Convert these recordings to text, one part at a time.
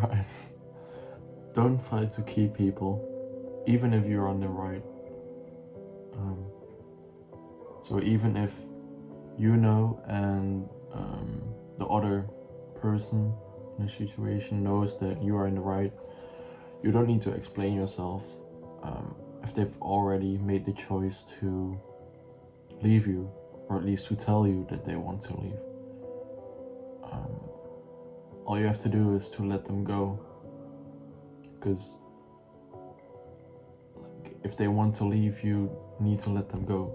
right? Don't fight to keep people, even if you're on the right. So even if you know and the other person in the situation knows that you are in the right, you don't need to explain yourself. If they've already made the choice to leave you, or at least to tell you that they want to leave, all you have to do is to let them go. Because if they want to leave, you need to let them go.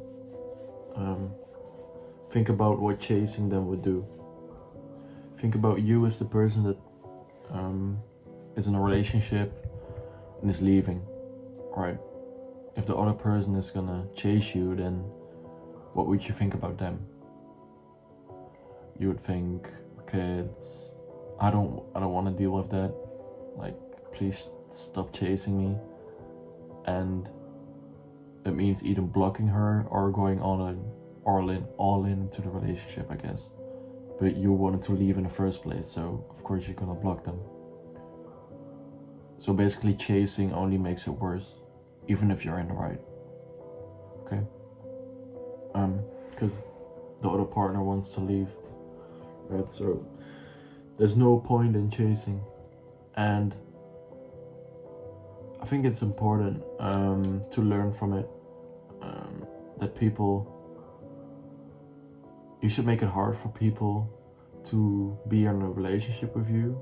Think about what chasing them would do. Think about you as the person that is in a relationship and is leaving, right? If the other person is gonna chase you, then what would you think about them? You would think, okay, I don't want to deal with that. Like, please stop chasing me. And that means either blocking her or going all in into the relationship, I guess. But you wanted to leave in the first place, so of course you're gonna block them. So basically, chasing only makes it worse, even if you're in the right. Okay? Because the other partner wants to leave, right? So there's no point in chasing. And I think it's important to learn from it, that you should make it hard for people to be in a relationship with you,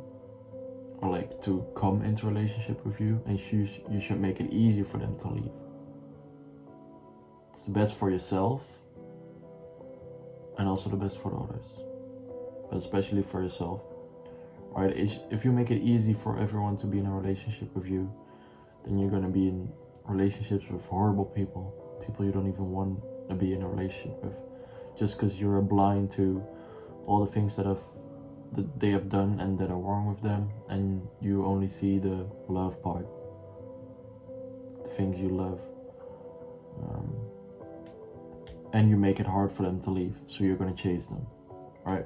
or like to come into a relationship with you, and you should make it easy for them to leave. It's the best for yourself and also the best for the others, but especially for yourself, right? If you make it easy for everyone to be in a relationship with you, then you're gonna be in relationships with horrible people you don't even want to be in a relationship with, just because you're blind to all the things that they have done and that are wrong with them, and you only see the love part, the things you love, and you make it hard for them to leave, so you're gonna chase them, right?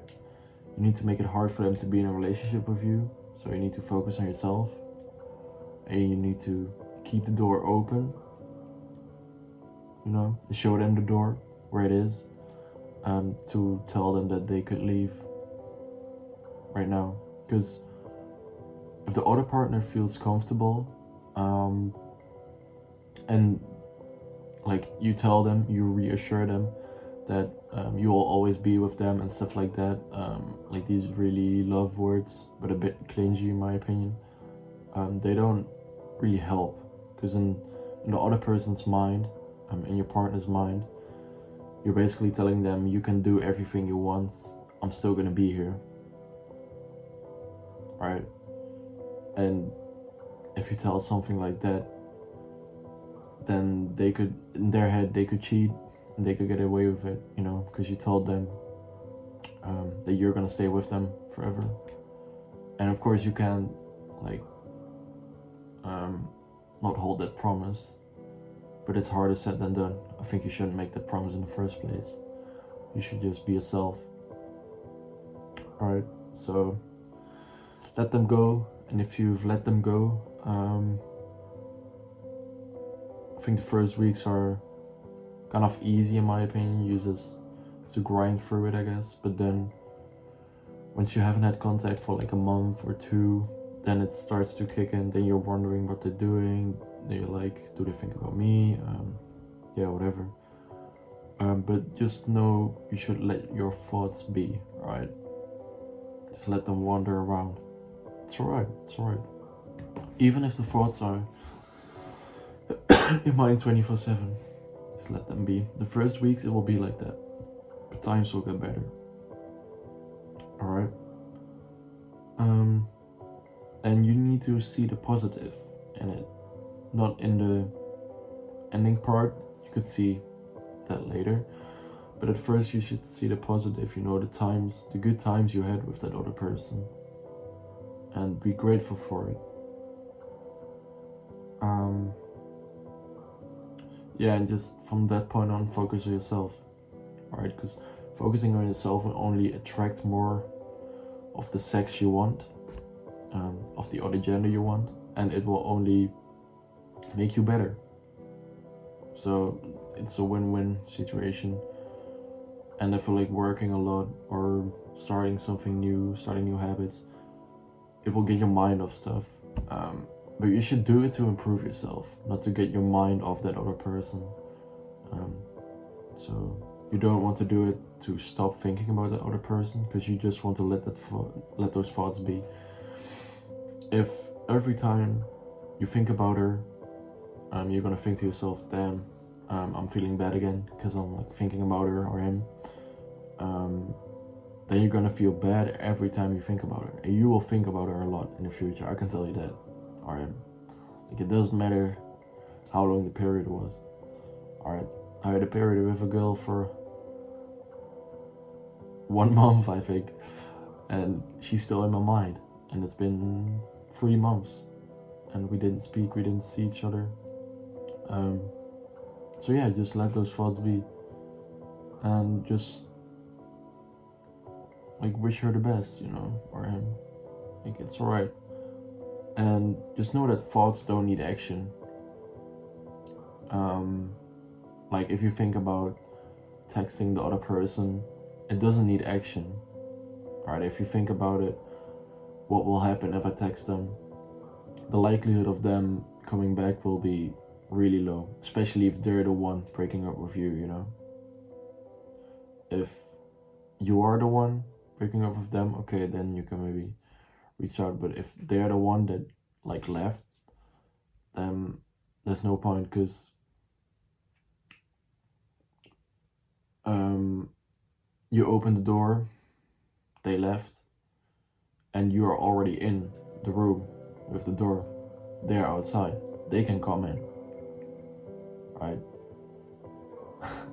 You need to make it hard for them to be in a relationship with you, so you need to focus on yourself, and you need to keep the door open, show them the door where it is, to tell them that they could leave right now. Because if the other partner feels comfortable, and like you tell them, you reassure them that you will always be with them and stuff like that, like these really love words, but a bit clingy in my opinion, they don't really help. Because in the other person's mind, in your partner's mind, you're basically telling them, you can do everything you want, I'm still gonna be here, right? And if you tell something like that, then in their head they could cheat and they could get away with it, because you told them that you're gonna stay with them forever. And of course you can't not hold that promise, but it's harder said than done. I think you shouldn't make that promise in the first place. You should just be yourself. Alright, so let them go, and if you've let them go, I think the first weeks are kind of easy in my opinion. You just have to grind through it, I guess. But then once you haven't had contact for like a month or two, then it starts to kick in. Then you're wondering what they're doing. You're like, do they think about me? Yeah, whatever. But just know you should let your thoughts be, right? Just let them wander around. It's alright, it's alright. Even if the thoughts are in mind 24/7, just let them be. The first weeks it will be like that, but times will get better. Alright? And you need to see the positive in it, not in the ending part. You could see that later, but at first you should see the positive, the good times you had with that other person, and be grateful for it. And just from that point on, focus on yourself, alright? Because focusing on yourself will only attract more of the sex you want. of the other gender you want, and it will only make you better. So it's a win-win situation. And I feel like working a lot or starting something new, starting new habits, it will get your mind off stuff. But you should do it to improve yourself, not to get your mind off that other person. So you don't want to do it to stop thinking about that other person, because you just want to let those thoughts be. If every time you think about her, you're gonna think to yourself, damn, I'm feeling bad again because I'm like thinking about her or him, then you're gonna feel bad every time you think about her, and you will think about her a lot in the future. I can tell you that, or him. Like, it doesn't matter how long the period was. Alright, I had a period with a girl for 1 month, I think, and she's still in my mind, and it's been 3 months, and we didn't speak, we didn't see each other. So yeah, just let those thoughts be, and just like wish her the best, you know, or him. Like, it's alright. And just know that thoughts don't need action. Like, if you think about texting the other person, it doesn't need action. Alright, if you think about it, what will happen if I text them? The likelihood of them coming back will be really low, especially if they're the one breaking up with you, you know? If you are the one breaking up with them, okay, then you can maybe reach out. But if they're the one that like left, then there's no point, because you opened the door, they left, and you are already in the room with the door. They're outside, they can come in, right?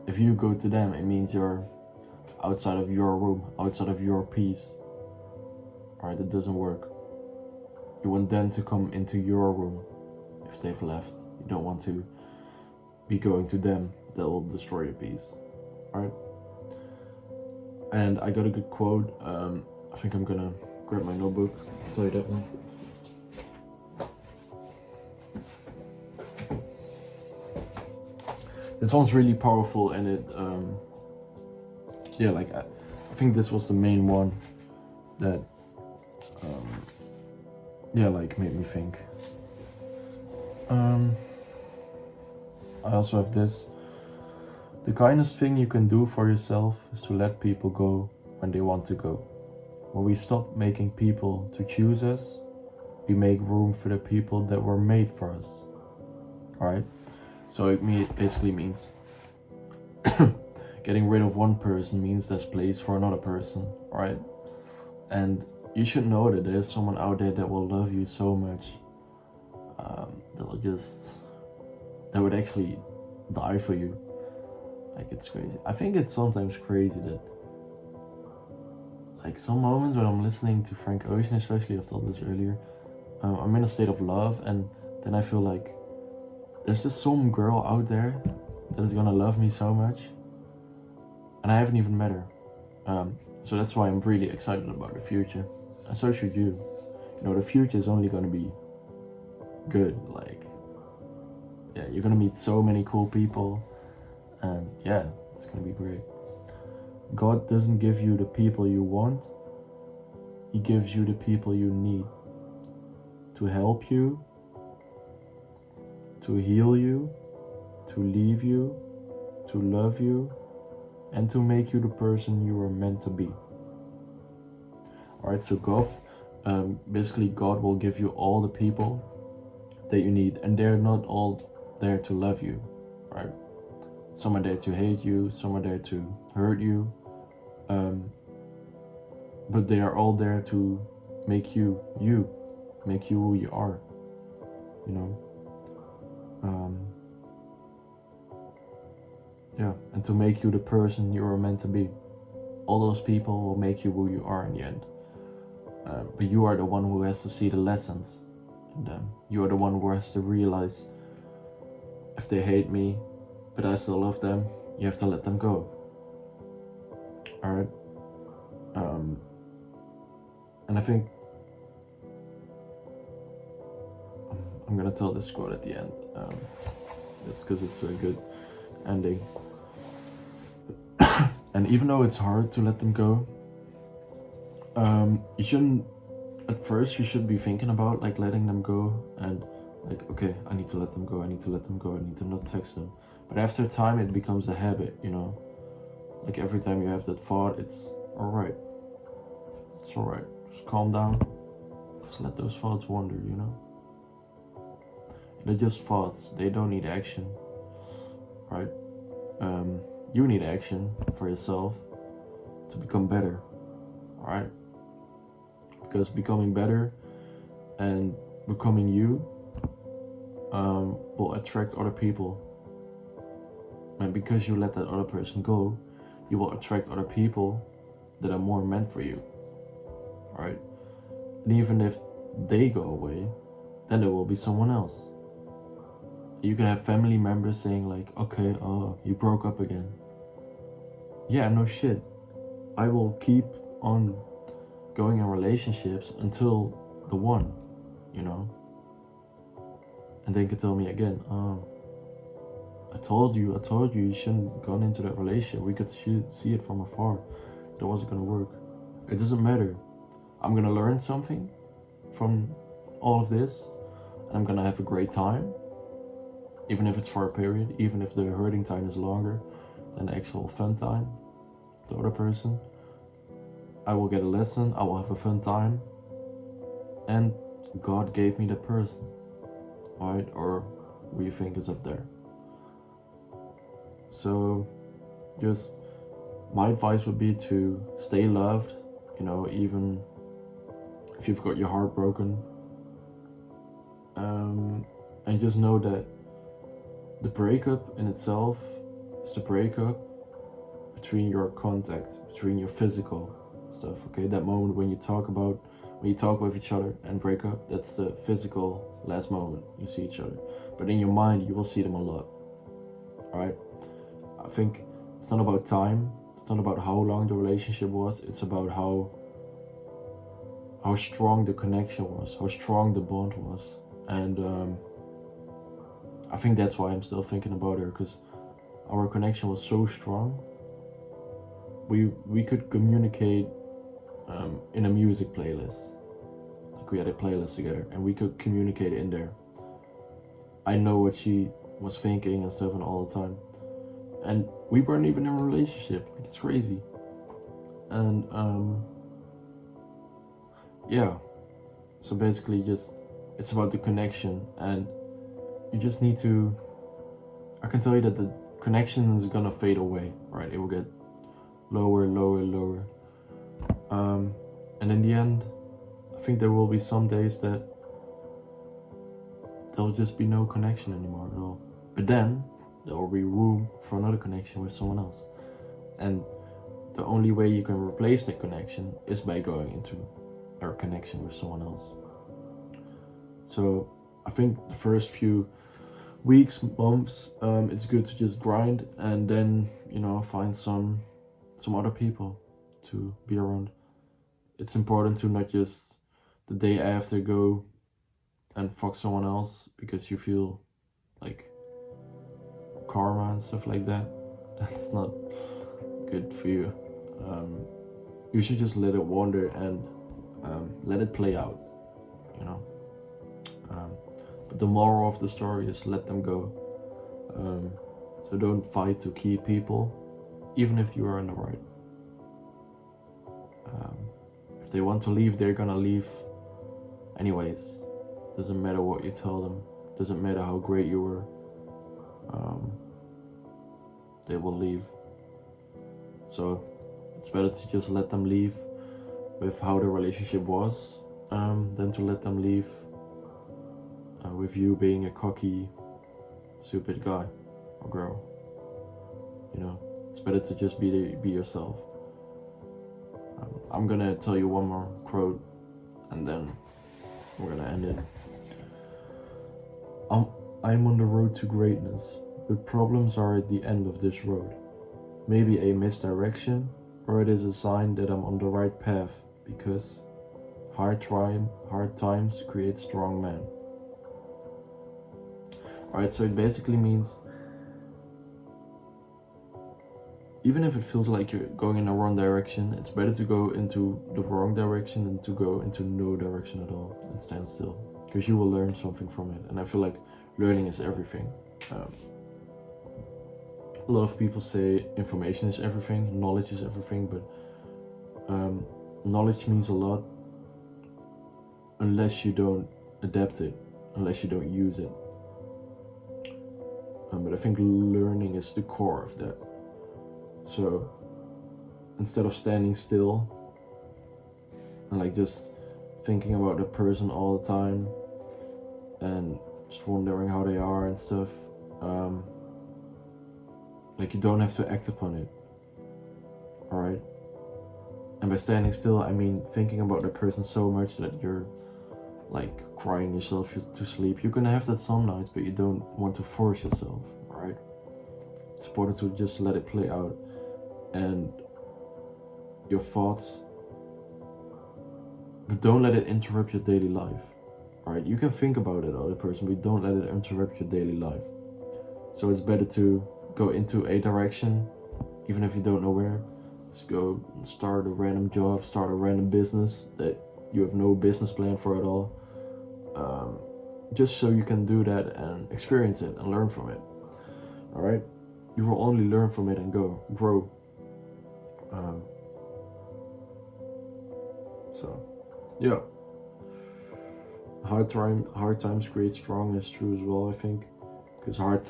If you go to them, it means you're outside of your room, outside of your peace. Alright, it doesn't work. You want them to come into your room if they've left. You don't want to be going to them. That will destroy your peace. Alright? And I got a good quote. I think I'm gonna grab my notebook. I'll tell you that one. This one's really powerful, and it yeah, like I think this was the main one that yeah, like made me think. I also have this: the kindest thing you can do for yourself is to let people go when they want to go. When we stop making people to choose us, we make room for the people that were made for us. Alright? So it basically means getting rid of one person means there's place for another person, right? And you should know that there's someone out there that will love you so much, that would actually die for you. Like, it's crazy. I think it's sometimes crazy that, like, some moments when I'm listening to Frank Ocean, especially, I've told this earlier, I'm in a state of love, and then I feel like there's just some girl out there that is gonna love me so much, and I haven't even met her. So that's why I'm really excited about the future, and so should you. You know, the future is only gonna be good. Like, yeah, you're gonna meet so many cool people, and yeah, it's gonna be great. God doesn't give you the people you want, He gives you the people you need to help you, to heal you, to leave you, to love you, and to make you the person you were meant to be. Alright, so basically God will give you all the people that you need, and they're not all there to love you, right? Some are there to hate you, some are there to hurt you, but they are all there to make you make you who you are, you know? Yeah, and to make you the person you were meant to be. All those people will make you who you are in the end. But you are the one who has to see the lessons in them. You are the one who has to realize, if they hate me, but I still love them, you have to let them go. Alright? And I think I'm gonna tell this quote at the end. It's because it's a good ending. And even though it's hard to let them go, you shouldn't. At first, you should be thinking about like letting them go and like, okay, I need to let them go. I need to let them go. I need to not text them. But after time, it becomes a habit. You know, like every time you have that thought, it's all right. It's all right. Just calm down. Just let those thoughts wander. You know. They're just thoughts. They don't need action, right? You need action for yourself to become better, right? Because becoming better and becoming you will attract other people. And because you let that other person go, you will attract other people that are more meant for you, right? And even if they go away, then there will be someone else. You can have family members saying like, okay, you broke up again. Yeah, no shit. I will keep on going in relationships until the one, you know? And they can tell me again, I told you you shouldn't have gone into that relationship. We could see it from afar. That wasn't gonna work. It doesn't matter. I'm gonna learn something from all of this, and I'm gonna have a great time. Even if it's for a period, even if the hurting time is longer than the actual fun time, the other person, I will get a lesson, I will have a fun time, and God gave me that person, right? Or who you think is up there. So, just my advice would be to stay loved, you know, even if you've got your heart broken, and just know that the breakup in itself is the breakup between your contact, between your physical stuff, okay? That moment when you talk with each other and break up, that's the physical last moment you see each other. But in your mind, you will see them a lot, alright? I think it's not about time, it's not about how long the relationship was, it's about how strong the connection was, how strong the bond was. And I think that's why I'm still thinking about her, because our connection was so strong. We could communicate in a music playlist. Like we had a playlist together and we could communicate in there. I know what she was thinking and stuff and all the time. And we weren't even in a relationship. Like, it's crazy. And yeah. So basically just, it's about the connection, and you just need to, I can tell you that the connection is gonna fade away, right? It will get lower, lower, lower. And in the end, I think there will be some days that there'll just be no connection anymore at all. But then there will be room for another connection with someone else. And the only way you can replace that connection is by going into a connection with someone else. So I think the first few weeks, months, it's good to just grind and then, you know, find some other people to be around. It's important to not just the day after go and fuck someone else because you feel like karma and stuff like that. That's not good for you. You should just let it wander and let it play out, you know. But the moral of the story is let them go. So don't fight to keep people, even if you are in the right. If they want to leave, they're gonna leave anyways. Doesn't matter what you tell them. Doesn't matter how great you were. They will leave. So it's better to just let them leave with how the relationship was, than to let them leave with you being a cocky, stupid guy or girl. You know, it's better to just be yourself. I'm gonna tell you one more quote and then we're gonna end it. I'm on the road to greatness, but problems are at the end of this road. Maybe a misdirection, or it is a sign that I'm on the right path, because hard times create strong men. Alright, so it basically means even if it feels like you're going in the wrong direction, it's better to go into the wrong direction than to go into no direction at all and stand still, because you will learn something from it. And I feel like learning is everything. A lot of people say information is everything, knowledge is everything, but knowledge means a lot unless you don't adapt it, unless you don't use it. But I think learning is the core of that. So instead of standing still and like just thinking about the person all the time and just wondering how they are and stuff, like you don't have to act upon it. Alright? And by standing still, I mean thinking about the person so much that you're like crying yourself to sleep. You're gonna have that some nights, but you don't want to force yourself. Alright? It's important to just let it play out. And your thoughts, but don't let it interrupt your daily life. Alright, you can think about it, other person, but don't let it interrupt your daily life. So it's better to go into a direction, even if you don't know where. Just go and start a random job, start a random business that you have no business plan for at all. Just so you can do that and experience it and learn from it. Alright? You will only learn from it and grow. So, yeah. Hard times create strong is true as well, I think. Because hard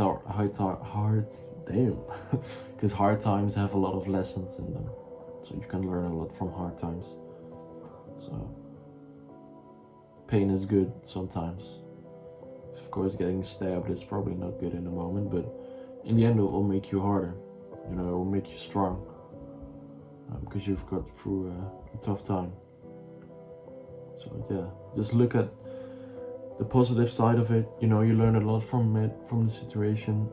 times have a lot of lessons in them. So you can learn a lot from hard times. So, pain is good sometimes. Of course, getting stabbed is probably not good in the moment, but in the end it will make you harder. You know, it will make you strong. Because you've got through a tough time. So yeah, just look at the positive side of it. You know, you learn a lot from it, from the situation.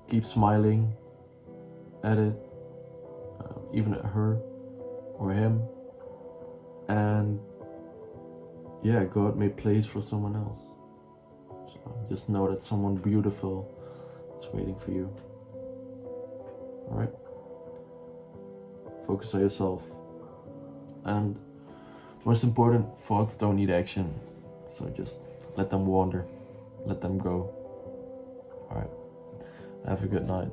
Keep smiling at it, even at her or him. And yeah, God made place for someone else. So just know that someone beautiful is waiting for you. Alright? Focus on yourself. And most important, thoughts don't need action. So just let them wander. Let them go. Alright. Have a good night.